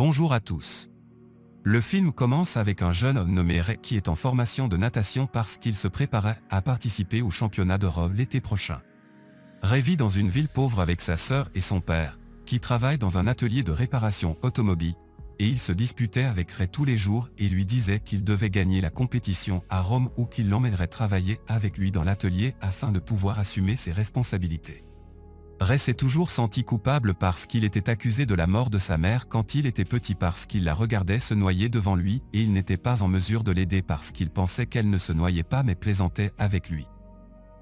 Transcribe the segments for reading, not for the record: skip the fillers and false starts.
Bonjour à tous. Le film commence avec un jeune homme nommé Ray qui est en formation de natation parce qu'il se préparait à participer au championnat de Rome l'été prochain. Ray vit dans une ville pauvre avec sa sœur et son père, qui travaillent dans un atelier de réparation automobile, et il se disputait avec Ray tous les jours et lui disait qu'il devait gagner la compétition à Rome ou qu'il l'emmènerait travailler avec lui dans l'atelier afin de pouvoir assumer ses responsabilités. Ray s'est toujours senti coupable parce qu'il était accusé de la mort de sa mère quand il était petit parce qu'il la regardait se noyer devant lui et il n'était pas en mesure de l'aider parce qu'il pensait qu'elle ne se noyait pas mais plaisantait avec lui.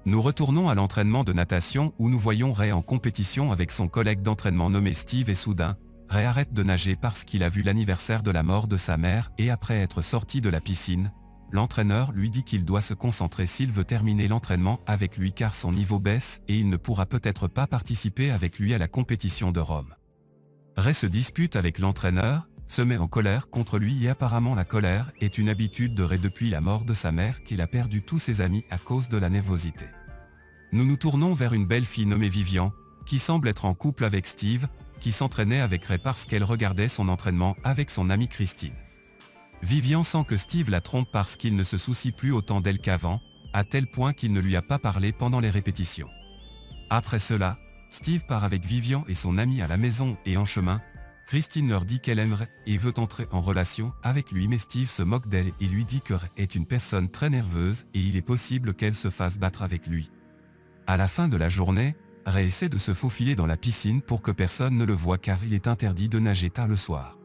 Nous retournons à l'entraînement de natation où nous voyons Ray en compétition avec son collègue d'entraînement nommé Steve et soudain, Ray arrête de nager parce qu'il a vu l'anniversaire de la mort de sa mère et après être sorti de la piscine, l'entraîneur lui dit qu'il doit se concentrer s'il veut terminer l'entraînement avec lui car son niveau baisse et il ne pourra peut-être pas participer avec lui à la compétition de Rome. Ray se dispute avec l'entraîneur, se met en colère contre lui et apparemment la colère est une habitude de Ray depuis la mort de sa mère qu'il a perdu tous ses amis à cause de la nervosité. Nous nous tournons vers une belle fille nommée Vivian, qui semble être en couple avec Steve, qui s'entraînait avec Ray parce qu'elle regardait son entraînement avec son amie Christine. Vivian sent que Steve la trompe parce qu'il ne se soucie plus autant d'elle qu'avant, à tel point qu'il ne lui a pas parlé pendant les répétitions. Après cela, Steve part avec Vivian et son ami à la maison et en chemin, Christine leur dit qu'elle aimerait et veut entrer en relation avec lui mais Steve se moque d'elle et lui dit que Ray est une personne très nerveuse et il est possible qu'elle se fasse battre avec lui. À la fin de la journée, Ray essaie de se faufiler dans la piscine pour que personne ne le voie car il est interdit de nager tard le soir.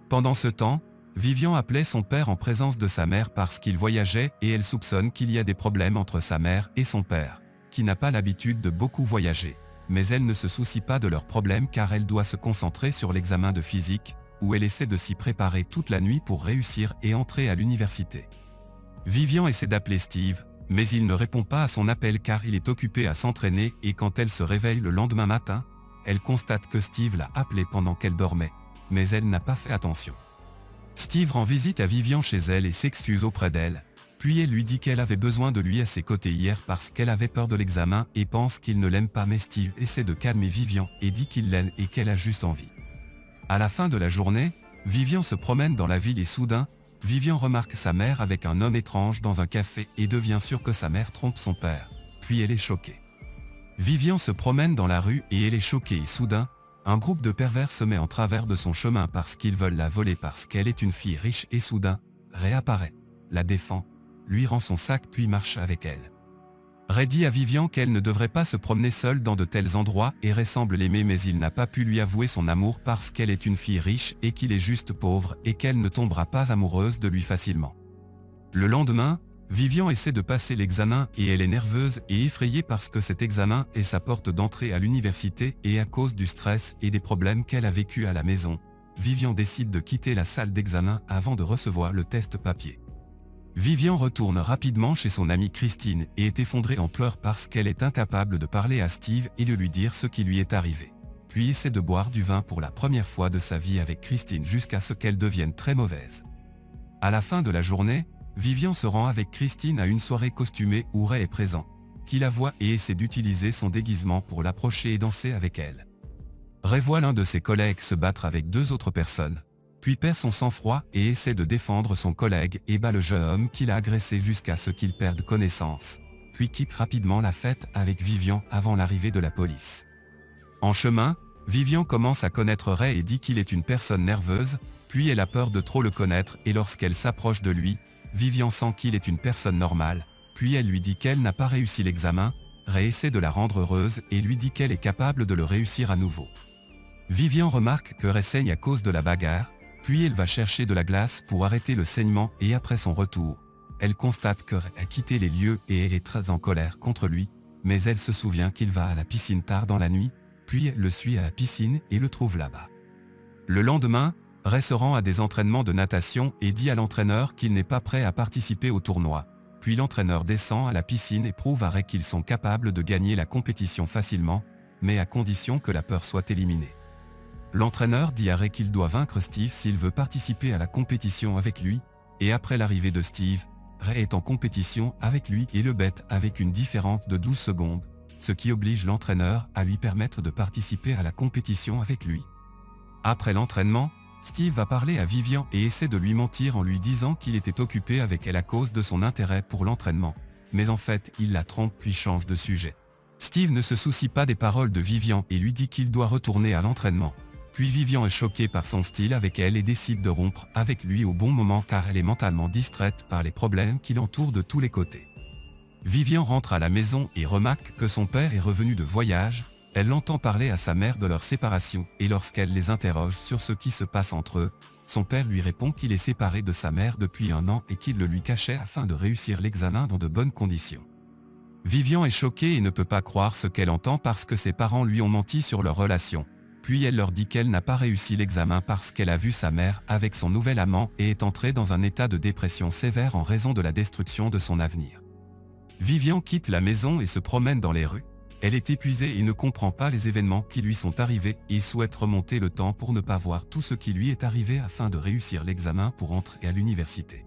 Pendant ce temps, Vivian appelait son père en présence de sa mère parce qu'il voyageait et elle soupçonne qu'il y a des problèmes entre sa mère et son père, qui n'a pas l'habitude de beaucoup voyager, mais elle ne se soucie pas de leurs problèmes car elle doit se concentrer sur l'examen de physique, où elle essaie de s'y préparer toute la nuit pour réussir et entrer à l'université. Vivian essaie d'appeler Steve, mais il ne répond pas à son appel car il est occupé à s'entraîner et quand elle se réveille le lendemain matin, elle constate que Steve l'a appelée pendant qu'elle dormait, mais elle n'a pas fait attention. Steve rend visite à Vivian chez elle et s'excuse auprès d'elle, puis elle lui dit qu'elle avait besoin de lui à ses côtés hier parce qu'elle avait peur de l'examen et pense qu'il ne l'aime pas mais Steve essaie de calmer Vivian et dit qu'il l'aime et qu'elle a juste envie. À la fin de la journée, Vivian se promène dans la ville et soudain, Vivian remarque sa mère avec un homme étrange dans un café et devient sûre que sa mère trompe son père, puis elle est choquée. Vivian se promène dans la rue et elle est choquée et soudain, un groupe de pervers se met en travers de son chemin parce qu'ils veulent la voler parce qu'elle est une fille riche et soudain, Ray apparaît, la défend, lui rend son sac puis marche avec elle. Ray dit à Vivian qu'elle ne devrait pas se promener seule dans de tels endroits et Ray semble l'aimer mais il n'a pas pu lui avouer son amour parce qu'elle est une fille riche et qu'il est juste pauvre et qu'elle ne tombera pas amoureuse de lui facilement. Le lendemain, Vivian essaie de passer l'examen et elle est nerveuse et effrayée parce que cet examen est sa porte d'entrée à l'université et à cause du stress et des problèmes qu'elle a vécu à la maison, Vivian décide de quitter la salle d'examen avant de recevoir le test papier. Vivian retourne rapidement chez son amie Christine et est effondrée en pleurs parce qu'elle est incapable de parler à Steve et de lui dire ce qui lui est arrivé. Puis essaie de boire du vin pour la première fois de sa vie avec Christine jusqu'à ce qu'elle devienne très mauvaise. À la fin de la journée, Vivian se rend avec Christine à une soirée costumée où Ray est présent, qui la voit et essaie d'utiliser son déguisement pour l'approcher et danser avec elle. Ray voit l'un de ses collègues se battre avec deux autres personnes, puis perd son sang-froid et essaie de défendre son collègue et bat le jeune homme qui l'a agressé jusqu'à ce qu'il perde connaissance, puis quitte rapidement la fête avec Vivian avant l'arrivée de la police. En chemin, Vivian commence à connaître Ray et dit qu'il est une personne nerveuse, puis elle a peur de trop le connaître et lorsqu'elle s'approche de lui, Vivian sent qu'il est une personne normale, puis elle lui dit qu'elle n'a pas réussi l'examen, Ray essaie de la rendre heureuse et lui dit qu'elle est capable de le réussir à nouveau. Vivian remarque que Ray saigne à cause de la bagarre, puis elle va chercher de la glace pour arrêter le saignement et après son retour, elle constate que Ray a quitté les lieux et elle est très en colère contre lui, mais elle se souvient qu'il va à la piscine tard dans la nuit, puis elle le suit à la piscine et le trouve là-bas. Le lendemain, Ray se rend à des entraînements de natation et dit à l'entraîneur qu'il n'est pas prêt à participer au tournoi. Puis l'entraîneur descend à la piscine et prouve à Ray qu'ils sont capables de gagner la compétition facilement, mais à condition que la peur soit éliminée. L'entraîneur dit à Ray qu'il doit vaincre Steve s'il veut participer à la compétition avec lui, et après l'arrivée de Steve, Ray est en compétition avec lui et le bête avec une différence de 12 secondes, ce qui oblige l'entraîneur à lui permettre de participer à la compétition avec lui. Après l'entraînement, Steve va parler à Vivian et essaie de lui mentir en lui disant qu'il était occupé avec elle à cause de son intérêt pour l'entraînement. Mais en fait, il la trompe puis change de sujet. Steve ne se soucie pas des paroles de Vivian et lui dit qu'il doit retourner à l'entraînement. Puis Vivian est choquée par son style avec elle et décide de rompre avec lui au bon moment car elle est mentalement distraite par les problèmes qui l'entourent de tous les côtés. Vivian rentre à la maison et remarque que son père est revenu de voyage. Elle l'entend parler à sa mère de leur séparation et lorsqu'elle les interroge sur ce qui se passe entre eux, son père lui répond qu'il est séparé de sa mère depuis 1 an et qu'il le lui cachait afin de réussir l'examen dans de bonnes conditions. Vivian est choquée et ne peut pas croire ce qu'elle entend parce que ses parents lui ont menti sur leur relation. Puis elle leur dit qu'elle n'a pas réussi l'examen parce qu'elle a vu sa mère avec son nouvel amant et est entrée dans un état de dépression sévère en raison de la destruction de son avenir. Vivian quitte la maison et se promène dans les rues. Elle est épuisée et ne comprend pas les événements qui lui sont arrivés et souhaite remonter le temps pour ne pas voir tout ce qui lui est arrivé afin de réussir l'examen pour entrer à l'université.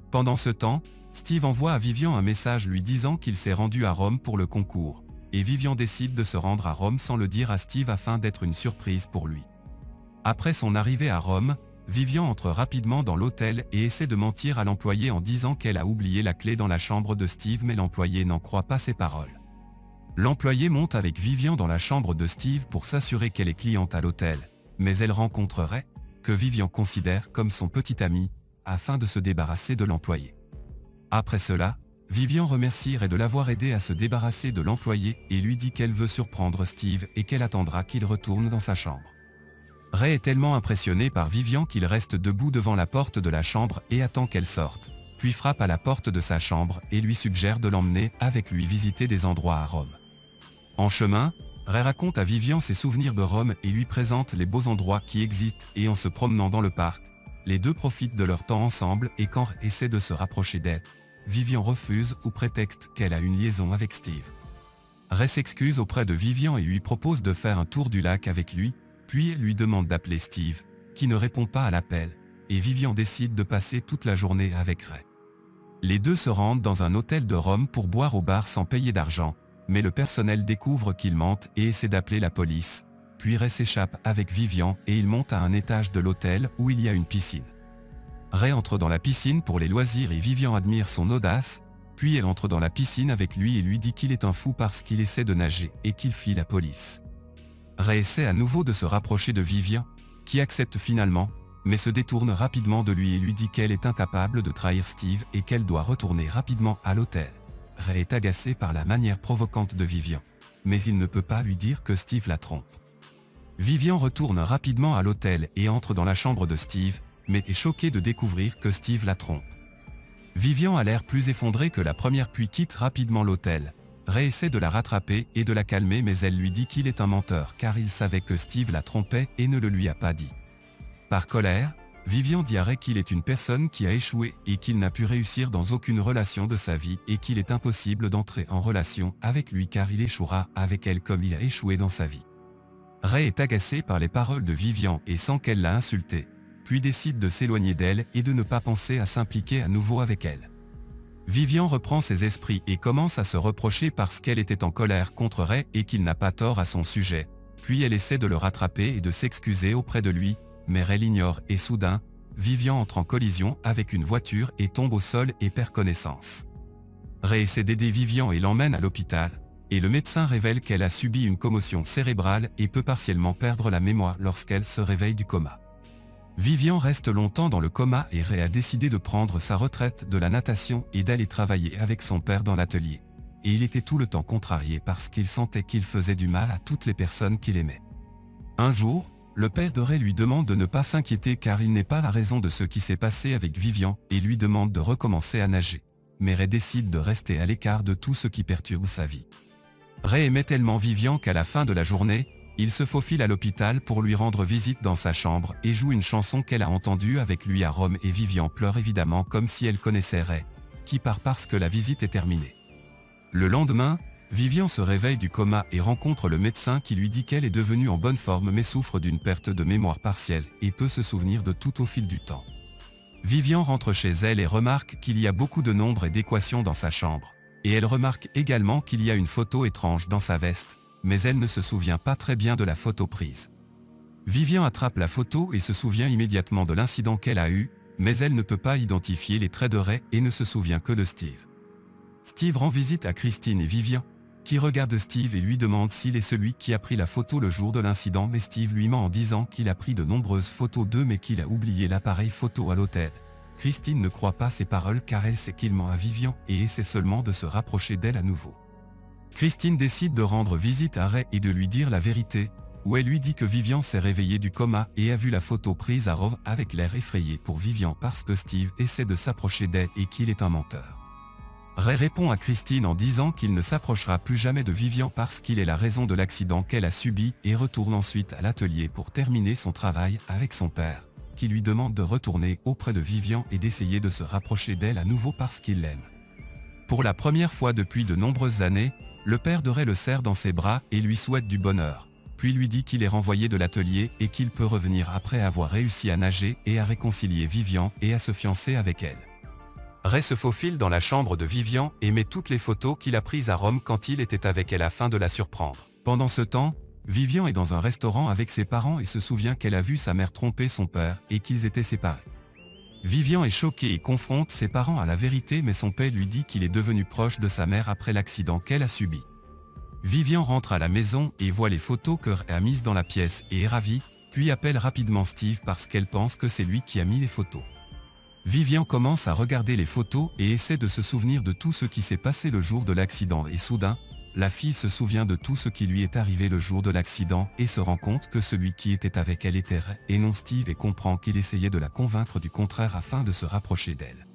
Pendant ce temps, Steve envoie à Vivian un message lui disant qu'il s'est rendu à Rome pour le concours, et Vivian décide de se rendre à Rome sans le dire à Steve afin d'être une surprise pour lui. Après son arrivée à Rome, Vivian entre rapidement dans l'hôtel et essaie de mentir à l'employé en disant qu'elle a oublié la clé dans la chambre de Steve mais l'employé n'en croit pas ses paroles. L'employé monte avec Vivian dans la chambre de Steve pour s'assurer qu'elle est cliente à l'hôtel, mais elle rencontrerait que Vivian considère comme son petit ami, afin de se débarrasser de l'employé. Après cela, Vivian remercie Ray de l'avoir aidé à se débarrasser de l'employé et lui dit qu'elle veut surprendre Steve et qu'elle attendra qu'il retourne dans sa chambre. Ray est tellement impressionné par Vivian qu'il reste debout devant la porte de la chambre et attend qu'elle sorte, puis frappe à la porte de sa chambre et lui suggère de l'emmener avec lui visiter des endroits à Rome. En chemin, Ray raconte à Vivian ses souvenirs de Rome et lui présente les beaux endroits qui existent et en se promenant dans le parc, les deux profitent de leur temps ensemble et quand Ray essaie de se rapprocher d'elle, Vivian refuse ou prétexte qu'elle a une liaison avec Steve. Ray s'excuse auprès de Vivian et lui propose de faire un tour du lac avec lui, puis elle lui demande d'appeler Steve, qui ne répond pas à l'appel, et Vivian décide de passer toute la journée avec Ray. Les deux se rendent dans un hôtel de Rome pour boire au bar sans payer d'argent, mais le personnel découvre qu'ils mentent et essaie d'appeler la police, puis Ray s'échappe avec Vivian et il monte à un étage de l'hôtel où il y a une piscine. Ray entre dans la piscine pour les loisirs et Vivian admire son audace, puis elle entre dans la piscine avec lui et lui dit qu'il est un fou parce qu'il essaie de nager et qu'il fuit la police. Ray essaie à nouveau de se rapprocher de Vivian, qui accepte finalement, mais se détourne rapidement de lui et lui dit qu'elle est incapable de trahir Steve et qu'elle doit retourner rapidement à l'hôtel. Ray est agacé par la manière provocante de Vivian, mais il ne peut pas lui dire que Steve la trompe. Vivian retourne rapidement à l'hôtel et entre dans la chambre de Steve, mais est choqué de découvrir que Steve la trompe. Vivian a l'air plus effondrée que la première puis quitte rapidement l'hôtel. Ray essaie de la rattraper et de la calmer mais elle lui dit qu'il est un menteur car il savait que Steve la trompait et ne le lui a pas dit. Par colère, Vivian dit à Ray qu'il est une personne qui a échoué et qu'il n'a pu réussir dans aucune relation de sa vie et qu'il est impossible d'entrer en relation avec lui car il échouera avec elle comme il a échoué dans sa vie. Ray est agacé par les paroles de Vivian et sent qu'elle l'a insulté, puis décide de s'éloigner d'elle et de ne pas penser à s'impliquer à nouveau avec elle. Vivian reprend ses esprits et commence à se reprocher parce qu'elle était en colère contre Ray et qu'il n'a pas tort à son sujet, puis elle essaie de le rattraper et de s'excuser auprès de lui, mais Ray l'ignore et soudain, Vivian entre en collision avec une voiture et tombe au sol et perd connaissance. Ray essaie d'aider Vivian et l'emmène à l'hôpital, et le médecin révèle qu'elle a subi une commotion cérébrale et peut partiellement perdre la mémoire lorsqu'elle se réveille du coma. Vivian reste longtemps dans le coma et Ray a décidé de prendre sa retraite de la natation et d'aller travailler avec son père dans l'atelier. Et il était tout le temps contrarié parce qu'il sentait qu'il faisait du mal à toutes les personnes qu'il aimait. Un jour, le père de Ray lui demande de ne pas s'inquiéter car il n'est pas la raison de ce qui s'est passé avec Vivian et lui demande de recommencer à nager. Mais Ray décide de rester à l'écart de tout ce qui perturbe sa vie. Ray aimait tellement Vivian qu'à la fin de la journée, il se faufile à l'hôpital pour lui rendre visite dans sa chambre et joue une chanson qu'elle a entendue avec lui à Rome et Vivian pleure évidemment comme si elle connaissait Ray, qui part parce que la visite est terminée. Le lendemain, Vivian se réveille du coma et rencontre le médecin qui lui dit qu'elle est devenue en bonne forme mais souffre d'une perte de mémoire partielle et peut se souvenir de tout au fil du temps. Vivian rentre chez elle et remarque qu'il y a beaucoup de nombres et d'équations dans sa chambre, et elle remarque également qu'il y a une photo étrange dans sa veste, mais elle ne se souvient pas très bien de la photo prise. Vivian attrape la photo et se souvient immédiatement de l'incident qu'elle a eu, mais elle ne peut pas identifier les traits de Ray et ne se souvient que de Steve. Steve rend visite à Christine et Vivian, qui regardent Steve et lui demande s'il est celui qui a pris la photo le jour de l'incident, mais Steve lui ment en disant qu'il a pris de nombreuses photos d'eux mais qu'il a oublié l'appareil photo à l'hôtel. Christine ne croit pas ses paroles car elle sait qu'il ment à Vivian et essaie seulement de se rapprocher d'elle à nouveau. Christine décide de rendre visite à Ray et de lui dire la vérité, où elle lui dit que Vivian s'est réveillée du coma et a vu la photo prise à Rome avec l'air effrayé pour Vivian parce que Steve essaie de s'approcher d'elle et qu'il est un menteur. Ray répond à Christine en disant qu'il ne s'approchera plus jamais de Vivian parce qu'il est la raison de l'accident qu'elle a subi et retourne ensuite à l'atelier pour terminer son travail avec son père, qui lui demande de retourner auprès de Vivian et d'essayer de se rapprocher d'elle à nouveau parce qu'il l'aime. Pour la première fois depuis de nombreuses années, le père de Ray le serre dans ses bras et lui souhaite du bonheur, puis lui dit qu'il est renvoyé de l'atelier et qu'il peut revenir après avoir réussi à nager et à réconcilier Vivian et à se fiancer avec elle. Ray se faufile dans la chambre de Vivian et met toutes les photos qu'il a prises à Rome quand il était avec elle afin de la surprendre. Pendant ce temps, Vivian est dans un restaurant avec ses parents et se souvient qu'elle a vu sa mère tromper son père et qu'ils étaient séparés. Vivian est choquée et confronte ses parents à la vérité mais son père lui dit qu'il est devenu proche de sa mère après l'accident qu'elle a subi. Vivian rentre à la maison et voit les photos que Ray a mises dans la pièce et est ravie, puis appelle rapidement Steve parce qu'elle pense que c'est lui qui a mis les photos. Vivian commence à regarder les photos et essaie de se souvenir de tout ce qui s'est passé le jour de l'accident et soudain, la fille se souvient de tout ce qui lui est arrivé le jour de l'accident et se rend compte que celui qui était avec elle était Ray et non Steve et comprend qu'il essayait de la convaincre du contraire afin de se rapprocher d'elle.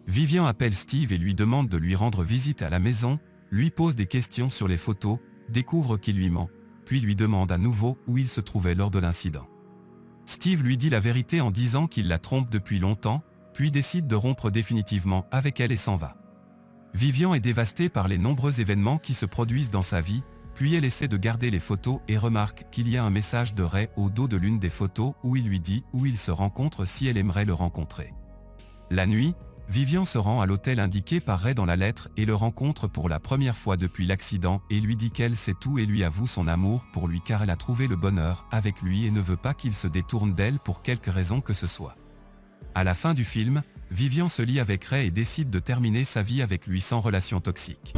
Vivian appelle Steve et lui demande de lui rendre visite à la maison, lui pose des questions sur les photos, découvre qu'il lui ment, puis lui demande à nouveau où il se trouvait lors de l'incident. Steve lui dit la vérité en disant qu'il la trompe depuis longtemps, puis décide de rompre définitivement avec elle et s'en va. Vivian est dévastée par les nombreux événements qui se produisent dans sa vie, puis elle essaie de garder les photos et remarque qu'il y a un message de Ray au dos de l'une des photos où il lui dit où ils se rencontrent si elle aimerait le rencontrer. La nuit, Vivian se rend à l'hôtel indiqué par Ray dans la lettre et le rencontre pour la première fois depuis l'accident et lui dit qu'elle sait tout et lui avoue son amour pour lui car elle a trouvé le bonheur avec lui et ne veut pas qu'il se détourne d'elle pour quelque raison que ce soit. À la fin du film, Vivian se lie avec Ray et décide de terminer sa vie avec lui sans relation toxique.